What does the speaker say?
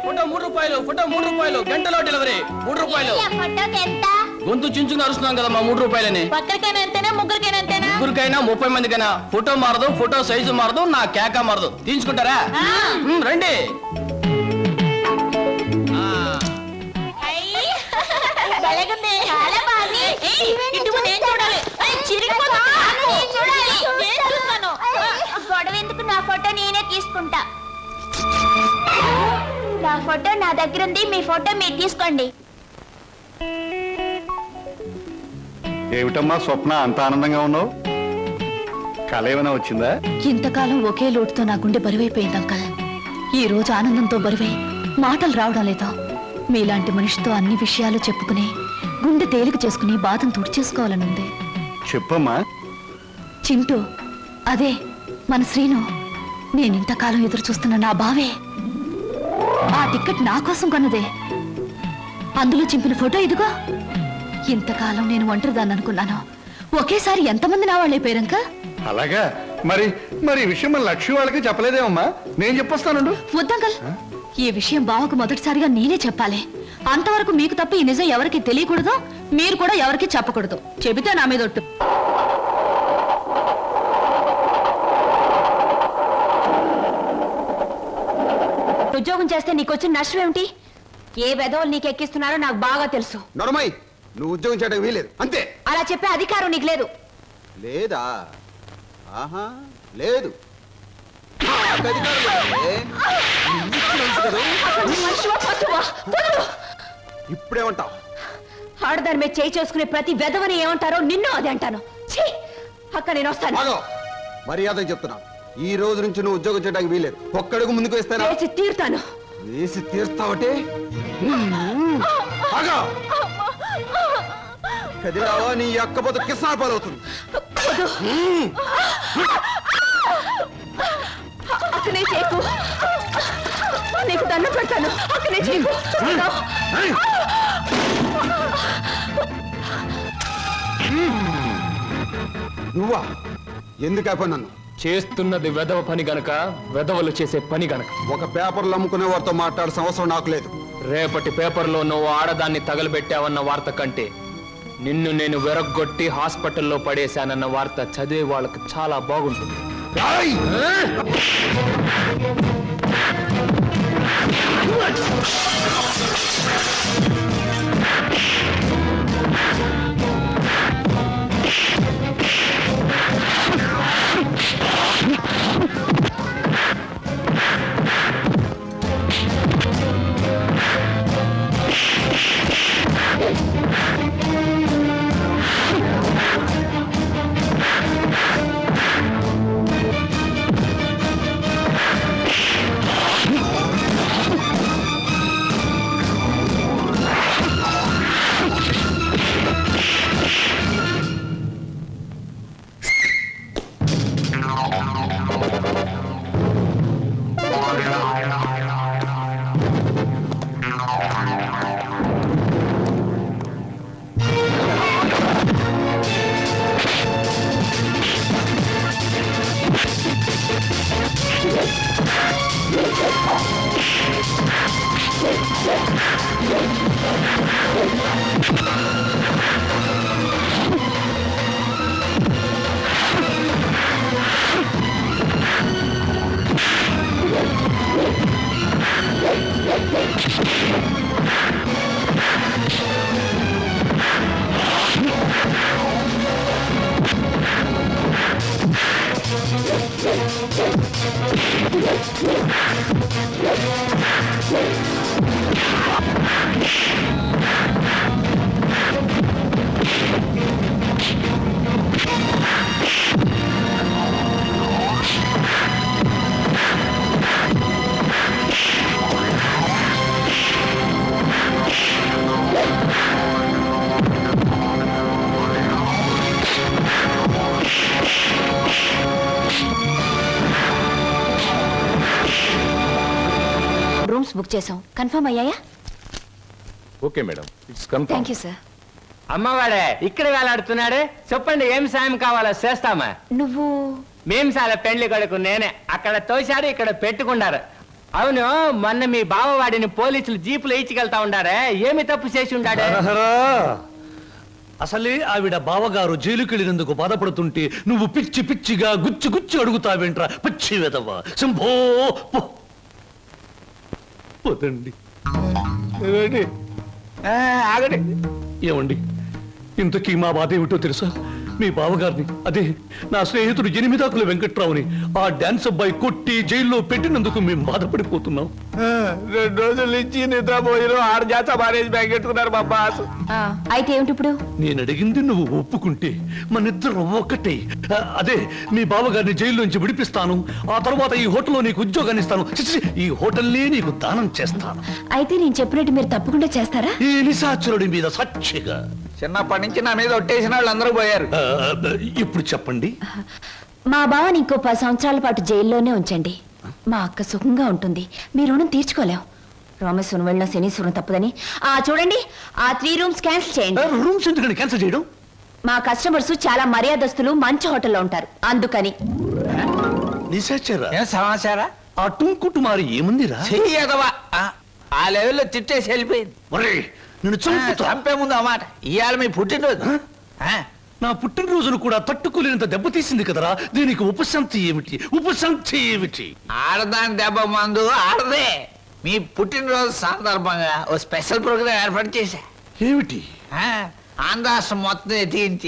Photo 3 రూపాయలు, photo 3 రూపాయలు, గంటలో డెలివరీ 3 రూపాయలు. గొంతు చించుకుని అరుస్తున్నాం కదమ్మా 3 రూపాయలని. ఒక్కరికైనా ఎంతేనా, ముగ్గురికైనా? ముగ్గురికైనా 30 మందికైనా. ఫోటో మారదు, ఫోటో సైజు మారదు, నా కేక మారదు. తీసుకుంటారా? రండి. గొడవ ఎందుకు, నా ఫోటో నేనే తీసుకుంటా. నా ఫోటో నా దగ్గర ఉంది, మీ ఫోటో మీరు తీసుకోండి. ఏమిటమ్మా స్వప్న, అంత ఆనందంగా ఉన్నావు? కళ ఏమైనా వచ్చిందా? ఇంతకాలం ఒకే లోటుతో నా గుండె బరువైపోయింది అంకల్. ఈ రోజు ఆనందంతో బరువై మాటలు రావడం లేదా. మీలాంటి మనిషితో అన్ని విషయాలు చెప్పుకుని గుండె తేలిక చేసుకుని బాధను తుడిచేసుకోవాలనుంది. చెప్పమ్మా. చింటూ, అదే మన శ్రీను. నేనింతకాలం ఎదురు చూస్తున్న నా బావే. ఆ టికెట్ నా కోసం కొన్నదే. అందులో చింపిన ఫోటో ఇదిగో. ఇంతకాలం నేను ఒంటరిదాన్ని అనుకున్నాను. ఒకేసారి ఎంతమంది నా వాళ్ళైపోయారంక. అలాగా? మరి మరి ఈ విషయం మన లక్ష్మి వాళ్ళకి చెప్పలేదేమమ్మా? నేను చెప్పొస్తాను. వద్దంకల్, ఈ విషయం బావకు మొదటిసారిగా నేనే చెప్పాలి. అంతవరకు మీకు తప్ప ఈ నిజం ఎవరికి తెలియకూడదు, మీరు కూడా ఎవరికి చెప్పకూడదు. చెబితే నా మీద ఒట్టు. ఉద్యోగం చేస్తే నీకొచ్చిన నష్టం ఏమిటి? ఏ వెధవలు నీకు ఎక్కిస్తున్నారో నాకు బాగా తెలుసు. నొరమై, నువ్వు ఉద్యోగం చేయడం వీలేదు అంతే. అలా చెప్పే అధికారం నీకు లేదు. లేదా? ఆహా, లేదు. ఇప్పుడేమంటావు? ఆడదాని మీద చేయి చేసుకునే ప్రతి వెధవని ఏమంటారో నిన్ను అదే అంటాను. అక్క నేను వస్తాను. మర్యాద చెప్తున్నాను, ఈ రోజు నుంచి నువ్వు ఉద్యోగం చేయడానికి వీలేదు. ఒక్కడుగు ముందుకు వేస్తాను. వేసి తీరుతాను. వేసి తీర్తావటే? కదిరావా, నీ అక్క బతుకు కిసాన పాలవుతుంది. అక్కనే చేయకు, నీకు దండం పెడతాను. అక్కనే చేయకు. నువ్వా? ఎందుకు అయిపోయి నన్ను చేస్తున్నది వెధవ పని గనక, వెధవలు చేసే పని గనక. ఒక పేపర్లు అమ్ముకునే వారితో మాట్లాడాల్సిన అవసరం నాకు లేదు. రేపటి పేపర్లో నువ్వు ఆడదాన్ని తగలబెట్టావన్న వార్త కంటే నిన్ను నేను వెరగొట్టి హాస్పిటల్లో పడేశానన్న వార్త చదివే వాళ్ళకి చాలా బాగుంటుంది. రూమ్స్ బుక్ చేసాం, కన్ఫర్మ్ అయ్యాయా? Okay madam, it's confirm. Thank you sir. అమ్మవాడే ఇక్కడ వేలాడుతున్నాడు. చెప్పండి, ఏం సాయం కావాలో చేస్తామా. నువ్వు? మేము చాలా పెండ్లి కొడుకు నేనే. అక్కడ తోశారు, ఇక్కడ పెట్టుకున్నారు. అవును, మొన్న మీ బావవాడిని పోలీసులు జీపులు ఇచ్చికెళ్తా ఉండారే, ఏమి తప్పు చేసి ఉండాడే? హరహరా! అసలే ఆవిడ బావగారు జైలుకెళ్ళినందుకు బాధపడుతుంటే నువ్వు పిచ్చి పిచ్చిగా గుచ్చి గుచ్చి అడుగుతావేంట్రా పిచ్చి వెదవ్వ. శంభో పో. పోతండి. ఆగండి. ఏమండి, ఇంతకీ మా బాధ ఏమిటో తెలుసా? మీ బావగారిని, అదే నా స్నేహితుడు ఎనిమిదాకుల వెంకట్రావుని ఆ డాన్స్ అబ్బాయి కొట్టి జైల్లో పెట్టినందుకు మేము బాధపడిపోతున్నాం. 2 రోజుల నుంచి నిద్రపోయిన 6 జాత మారేజ్ బ్యాగ్ పెట్టుకున్నారు మా బాస్. అయితే ఏమిటి ఇప్పుడు? నేను అడిగింది నువ్వు ఒప్పుకుంటే మనిద్దరం ఒక్కటే. అదే మీ బావగారిని జైల్లోంచి విడిపిస్తాను, ఆ తర్వాత ఈ హోటల్లో నీకు ఉద్యోగాన్ని ఇస్తాను. చిచి, ఈ హోటల్నే నీకు దానం చేస్తాను. అయితే నేను చెప్పినట్టు మీరు తప్పకుండా చేస్తారా? ఈ నిశాచరుడి మీద సాక్షిగా. చిన్నప్పటి నుంచి నా మీద ఒట్టేసిన వాళ్ళు అందరూ పోయారు. ఇప్పుడు చెప్పండి. మా బావని ఇంకో 10 సంవత్సరాల పాటు జైల్లోనే ఉంచండి. మా అక్క సుఖంగా ఉంటుంది. మీ రుణం తీర్చుకోలేం. రామేశ్వరం వెళ్ళిన శనీశ్వరం తప్పదని చూడండి, ఆ 3 రూమ్స్ క్యాన్సిల్ చేయండి. రూమ్స్ ఎందుకని క్యాన్సిల్ చేయడం? మా కస్టమర్స్ చాలా మర్యాదస్తులు, మంచి హోటల్లో ఉంటారు, అందుకని. నిశాచరా, ఏం సమాచారా? ఆ టుంకుటుమారి ఏముందిరా? చెయ్యదవా, ఆ లెవెల్లో తిట్టేసి వెళ్ళిపోయింది. ఒరేయ్, నిన్ను చంపుతా. చంపే ముందు అన్నమాట. ఇవాళ మీ పుట్టినరోజు. నా పుట్టినరోజును కూడా తట్టుకోలేనంత దెబ్బతీసింది కదరా. దీనికి ఉపశాంతి ఏమిటి? ఉపశాంతి ఏమిటి? ఆడదాని దెబ్బ మందు ఆడదే. మీ పుట్టినరోజు సందర్భంగా ఓ స్పెషల్ ప్రోగ్రాం ఏర్పాటు చేశా. ఏమిటి? ఆంధ్రాష్ట్రం మొత్తం ఎత్తించి